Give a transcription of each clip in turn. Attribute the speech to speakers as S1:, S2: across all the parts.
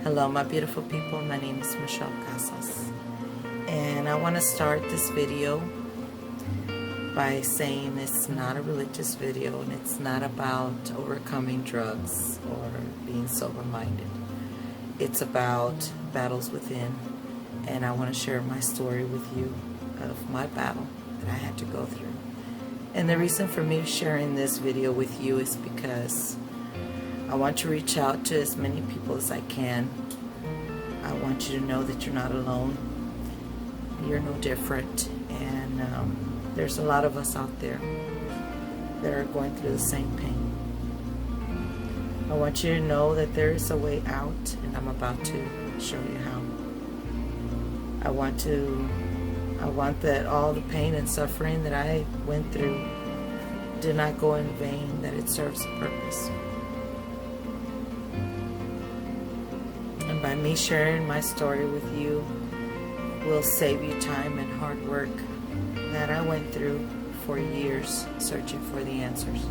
S1: Hello my beautiful people, my name is Michelle Casas, and I want to start this video by saying it's not a religious video and it's not about overcoming drugs or being sober-minded. It's about battles within, and I want to share my story with you of my battle that I had to go through. And the reason for me sharing this video with you is because I want to reach out to as many people as I can. I want you to know that you're not alone. You're no different. And there's a lot of us out there that are going through the same pain. I want you to know that there is a way out, and I'm about to show you how. I want that all the pain and suffering that I went through did not go in vain, that it serves a purpose. And by me sharing my story with you will save you time and hard work that I went through for years searching for the answers.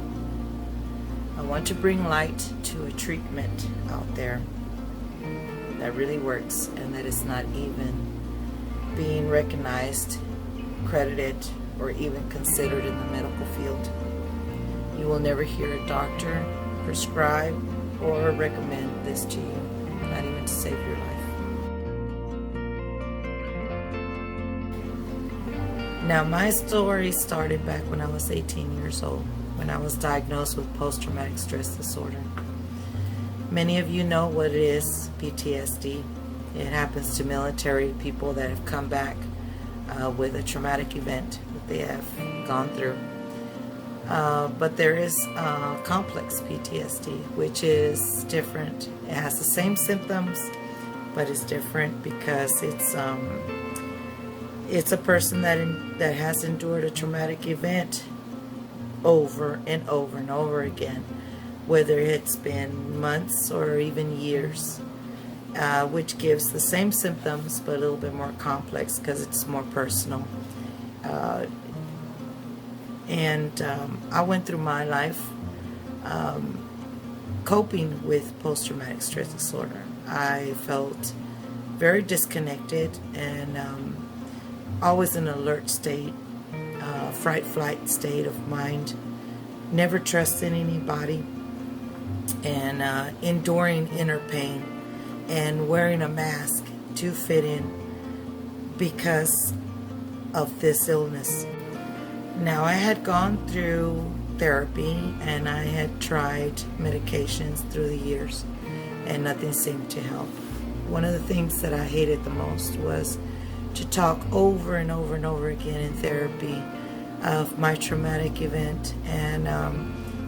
S1: I want to bring light to a treatment out there that really works and that is not even being recognized, credited, or even considered in the medical field. You will never hear a doctor prescribe or recommend this to you, not even to save your life. Now, my story started back when I was 18 years old, when I was diagnosed with post-traumatic stress disorder. Many of you know what it is, PTSD. It happens to military people that have come back with a traumatic event that they have gone through. But there is complex PTSD, which is different. It has the same symptoms, but it's different because it's a person that has endured a traumatic event over and over and over again, whether it's been months or even years. Which gives the same symptoms but a little bit more complex because it's more personal. I went through my life coping with post-traumatic stress disorder. I felt very disconnected and always in an alert state, fright-flight state of mind, never trusting anybody, and enduring inner pain and wearing a mask to fit in because of this illness. Now, I had gone through therapy and I had tried medications through the years and nothing seemed to help. One of the things that I hated the most was to talk over and over and over again in therapy of my traumatic event and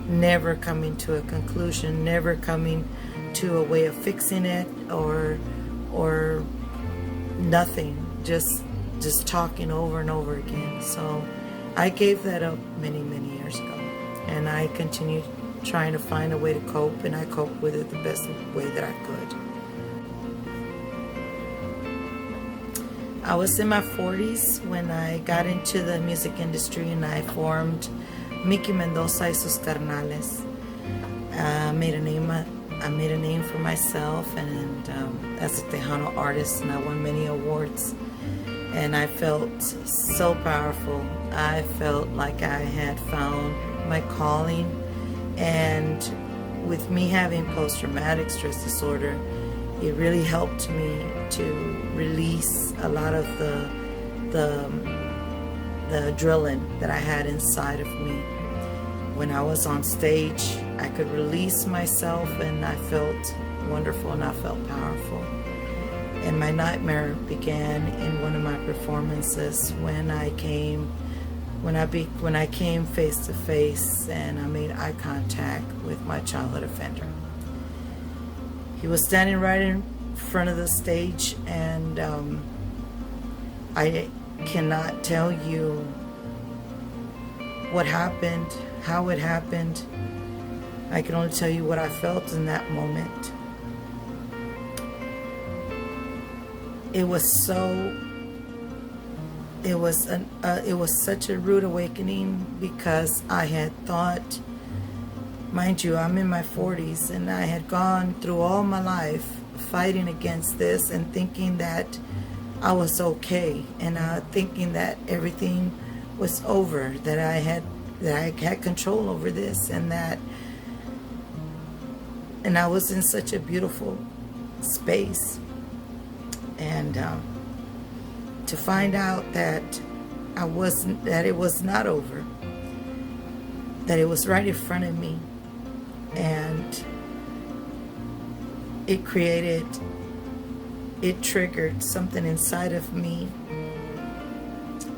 S1: never coming to a conclusion, never coming to a way of fixing it or nothing, just talking over and over again. So I gave that up many years ago, and I continued trying to find a way to cope, and I coped with it the best way that I could. I was in my 40s when I got into the music industry, and I formed Mickey Mendoza y sus carnales. I made a name for myself, and as a Tejano artist, and I won many awards. And I felt so powerful. I felt like I had found my calling. And with me having post-traumatic stress disorder, it really helped me to release a lot of the adrenaline that I had inside of me. When I was on stage, I could release myself, and I felt wonderful and I felt powerful. And my nightmare began in one of my performances when I came face to face and I made eye contact with my childhood offender. He was standing right in front of the stage, and I cannot tell you what happened, how it happened. I can only tell you what I felt in that moment. It was such a rude awakening because I had thought, mind you, I'm in my 40s, and I had gone through all my life fighting against this and thinking that I was okay, and thinking that everything was over, that I had control over this, and I was in such a beautiful space, and to find out that it was not over, that it was right in front of me, and it triggered something inside of me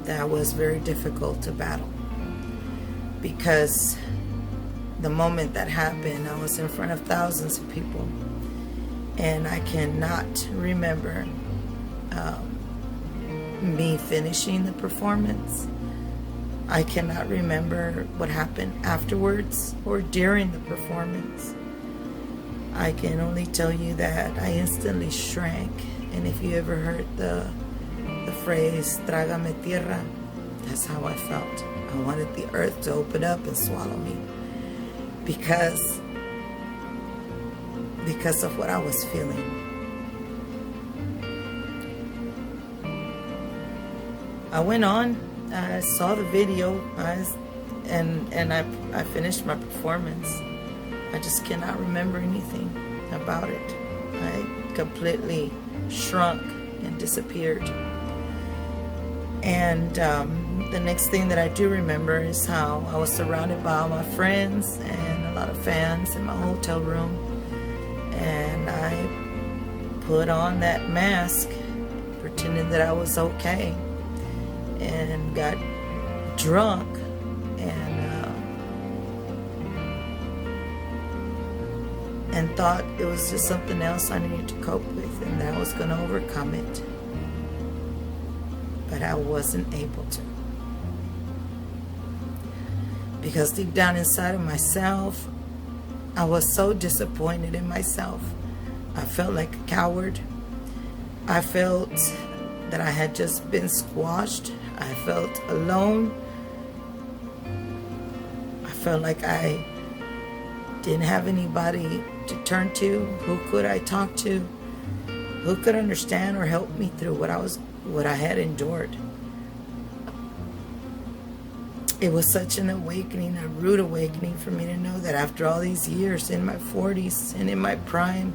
S1: that was very difficult to battle, because the moment that happened, I was in front of thousands of people, and I cannot remember me finishing the performance. I cannot remember what happened afterwards or during the performance. I can only tell you that I instantly shrank. And if you ever heard the phrase "trágame tierra," that's how I felt. I wanted the earth to open up and swallow me, because of what I was feeling. I went on, I saw the video, and I finished my performance. I just cannot remember anything about it. I completely shrunk and disappeared. And the next thing that I do remember is how I was surrounded by all my friends and a lot of fans in my hotel room. And I put on that mask, pretending that I was okay, and got drunk, and thought it was just something else I needed to cope with, and that I was going to overcome it. But I wasn't able to, because deep down inside of myself, I was so disappointed in myself. I felt like a coward. I felt that I had just been squashed. I felt alone. I felt like I didn't have anybody to turn to. Who could I talk to? Who could understand or help me through what I had endured? It was such an awakening, a rude awakening for me to know that after all these years, in my 40s and in my prime,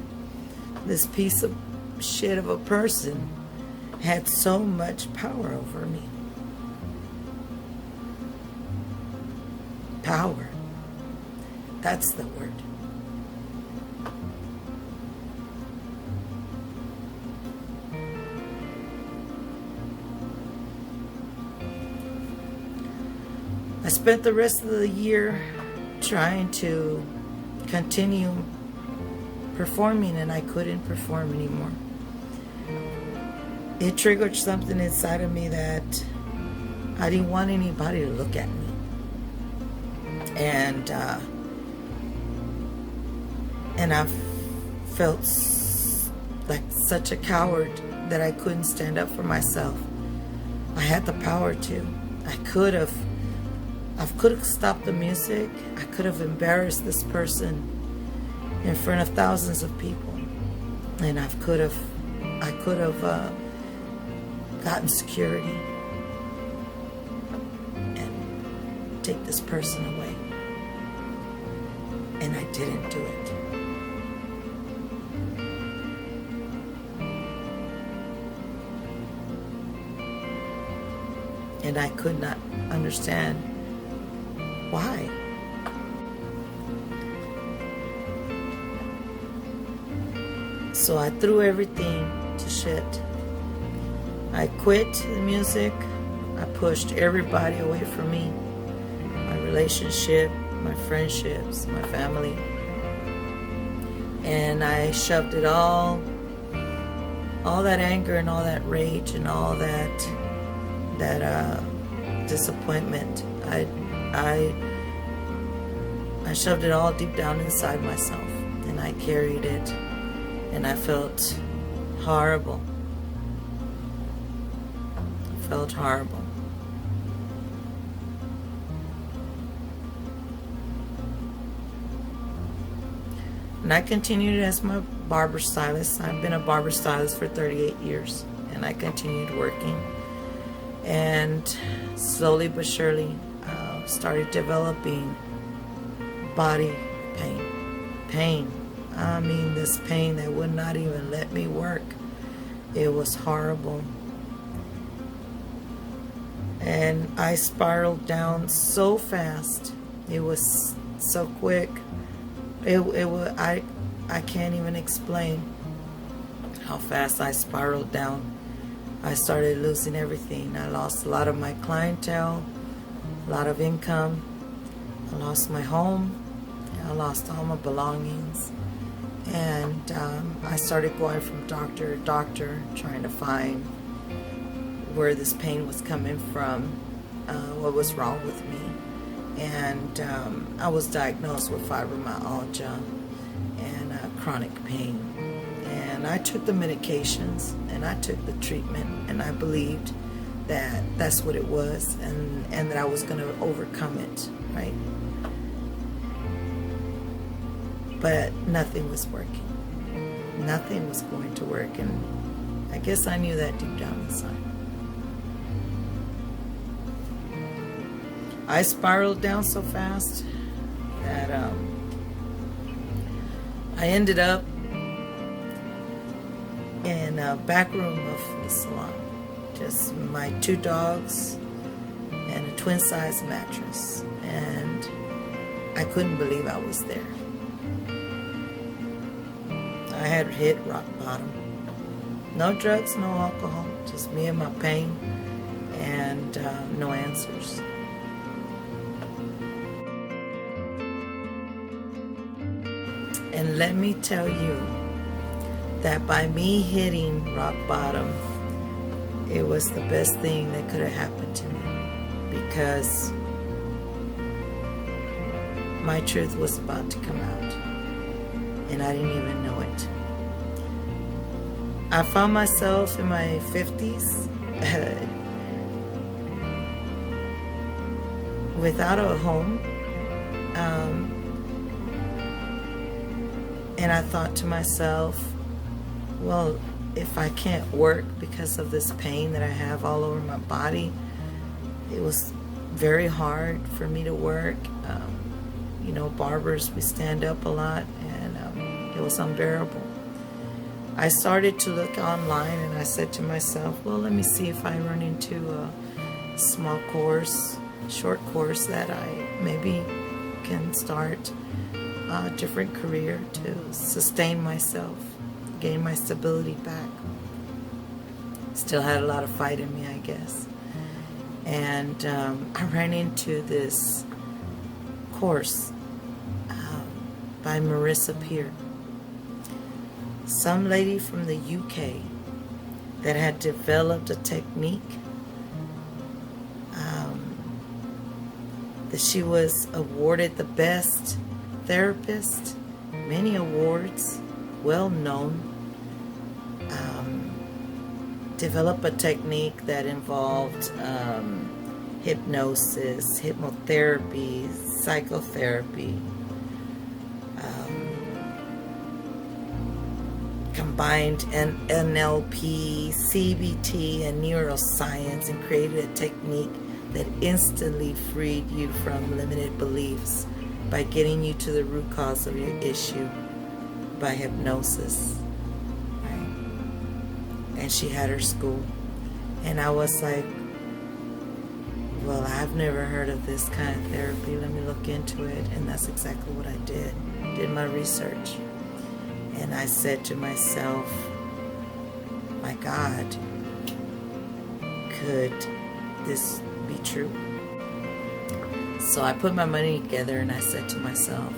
S1: this piece of shit of a person had so much power over me. Power. That's the word. I spent the rest of the year trying to continue performing, and I couldn't perform anymore. It triggered something inside of me that I didn't want anybody to look at me. And I felt like such a coward that I couldn't stand up for myself. I had the power to. I could have stopped the music. I could have embarrassed this person in front of thousands of people, and I could have gotten security and take this person away, and I didn't do it. And I could not understand why. So I threw everything to shit. I quit the music. I pushed everybody away from me. My relationship, my friendships, my family. And I shoved it all that anger and all that rage and all that disappointment. I shoved it all deep down inside myself, and I carried it, and I felt horrible. I felt horrible. And I continued as my barber stylist. I've been a barber stylist for 38 years, and I continued working. And slowly but surely, started developing body pain. I mean, this pain that would not even let me work. It was horrible. And I spiraled down so fast. It was so quick. I can't even explain how fast I spiraled down. I started losing everything. I lost a lot of my clientele, a lot of income. I lost my home. I lost all my belongings. And I started going from doctor to doctor, trying to find where this pain was coming from, what was wrong with me. And I was diagnosed with fibromyalgia and chronic pain. And I took the medications and I took the treatment, and I believed that that's what it was, and that I was going to overcome it, right? But nothing was working. Nothing was going to work, and I guess I knew that deep down inside. I spiraled down so fast that I ended up in a back room of the salon. Just my 2 dogs and a twin-size mattress. And I couldn't believe I was there. I had hit rock bottom. No drugs, no alcohol, just me and my pain, and no answers. And let me tell you that by me hitting rock bottom, it was the best thing that could have happened to me, because my truth was about to come out, and I didn't even know it. I found myself in my 50s without a home, and I thought to myself, well, if I can't work because of this pain that I have all over my body, it was very hard for me to work. You know, barbers, we stand up a lot, and it was unbearable. I started to look online, and I said to myself, well, let me see if I run into a small course, short course that I maybe can start a different career to sustain myself, gain my stability back. Still had a lot of fight in me, I guess. And I ran into this course by Marisa Peer, some lady from the UK that had developed a technique that she was awarded the best therapist, many awards, well known. Develop a technique that involved hypnosis, hypnotherapy, psychotherapy, combined NLP, CBT, and neuroscience, and created a technique that instantly freed you from limited beliefs by getting you to the root cause of your issue by hypnosis. And she had her school, and I was like, well, I've never heard of this kind of therapy, let me look into it. And that's exactly what I did my research, and I said to myself, my God, could this be true? So I put my money together, and I said to myself,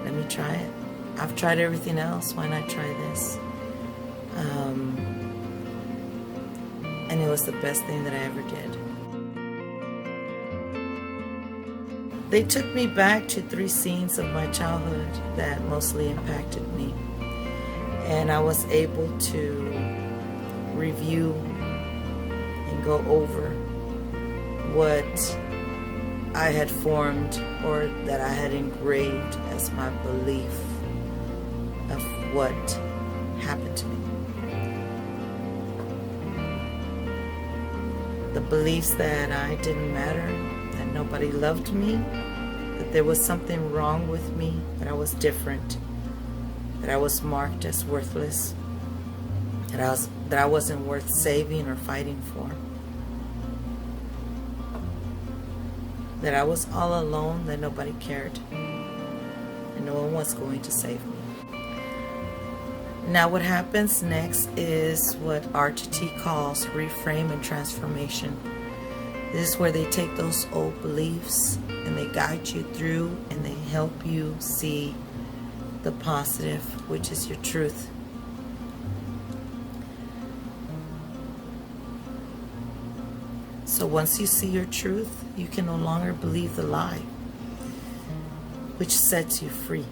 S1: let me try it. I've tried everything else, why not try this? And it was the best thing that I ever did. They took me back to 3 scenes of my childhood that mostly impacted me. And I was able to review and go over what I had formed, or that I had engraved as my belief what happened to me. The beliefs that I didn't matter, that nobody loved me, that there was something wrong with me, that I was different, that I was marked as worthless, that I wasn't worth saving or fighting for, that I was all alone, that nobody cared, and no one was going to save me. Now what happens next is what RTT calls reframe and transformation. This is where they take those old beliefs and they guide you through and they help you see the positive, which is your truth. So once you see your truth, you can no longer believe the lie, which sets you free.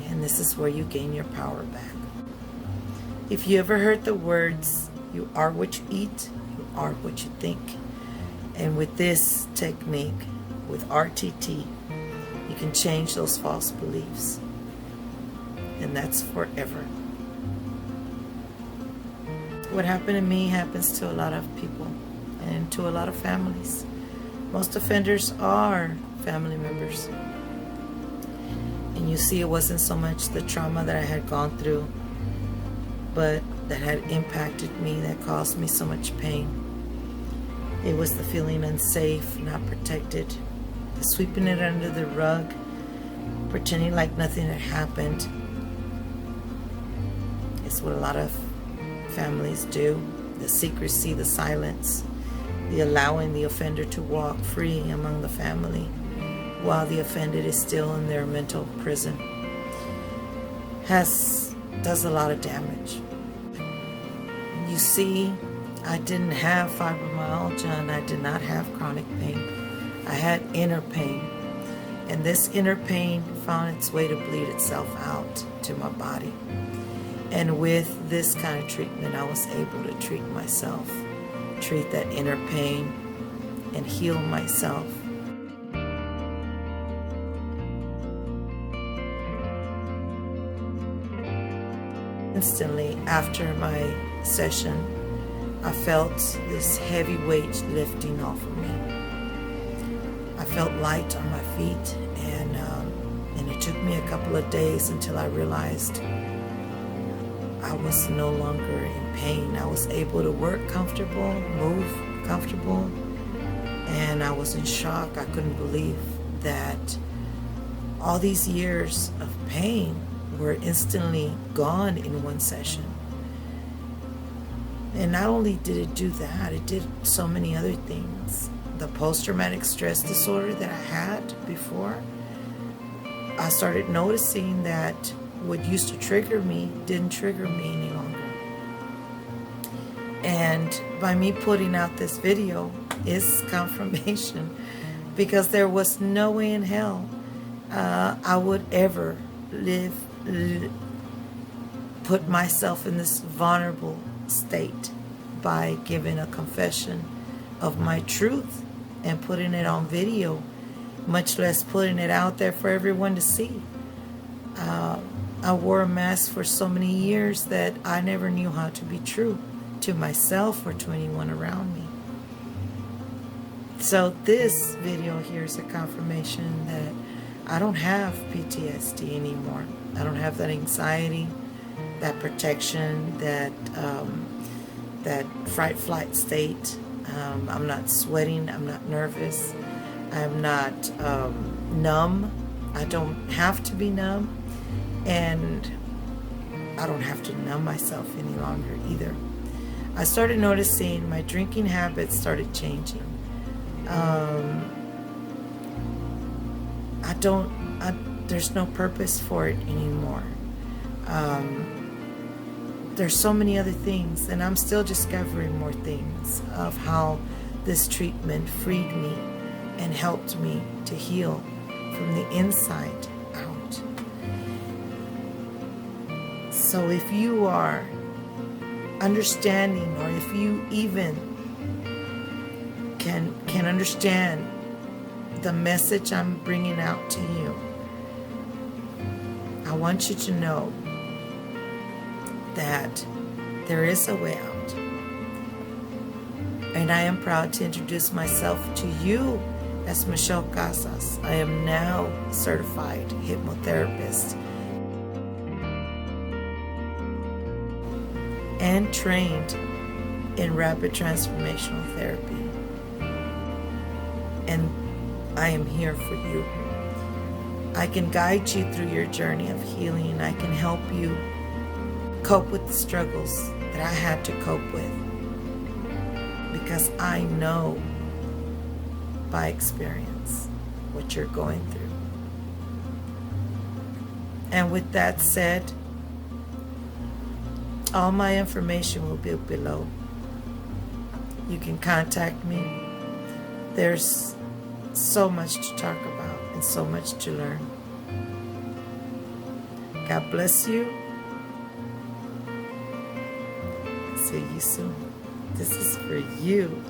S1: And this is where you gain your power back. If you ever heard the words, you are what you eat, you are what you think. And with this technique, with RTT, you can change those false beliefs. And that's forever. What happened to me happens to a lot of people and to a lot of families. Most offenders are family members. And you see, it wasn't so much the trauma that I had gone through, but that had impacted me, that caused me so much pain. It was the feeling unsafe, not protected, the sweeping it under the rug, pretending like nothing had happened. It's what a lot of families do. The secrecy, the silence, the allowing the offender to walk free among the family while the offended is still in their mental prison does a lot of damage. You see, I didn't have fibromyalgia and I did not have chronic pain. I had inner pain. And this inner pain found its way to bleed itself out to my body. And with this kind of treatment, I was able to treat myself, treat that inner pain, and heal myself. Instantly after my session, I felt this heavy weight lifting off of me. I felt light on my feet, and it took me a couple of days until I realized I was no longer in pain. I was able to work comfortable, move comfortable, and I was in shock. I couldn't believe that all these years of pain were instantly gone in one session. And not only did it do that, it did so many other things. The post-traumatic stress disorder that I had before, I started noticing that what used to trigger me didn't trigger me any longer. And by me putting out this video is confirmation, because there was no way in hell I would ever put myself in this vulnerable state by giving a confession of my truth and putting it on video, much less putting it out there for everyone to see. I wore a mask for so many years that I never knew how to be true to myself or to anyone around me. So this video here is a confirmation that I don't have PTSD anymore. I don't have that anxiety, that protection, that fight flight state. I'm not sweating. I'm not nervous. I'm not numb. I don't have to be numb, and I don't have to numb myself any longer either. I started noticing my drinking habits started changing. There's no purpose for it anymore. There's so many other things, and I'm still discovering more things of how this treatment freed me and helped me to heal from the inside out. So if you are understanding, or if you even can understand the message I'm bringing out to you, I want you to know that there is a way out. And I am proud to introduce myself to you as Michelle Casas. I am now a certified hypnotherapist and trained in Rapid Transformational Therapy. And I am here for you. I can guide you through your journey of healing. I can help you cope with the struggles that I had to cope with, because I know by experience what you're going through. And with that said, all my information will be below. You can contact me. There's so much to talk about and so much to learn. God bless you. See you soon. This is for you.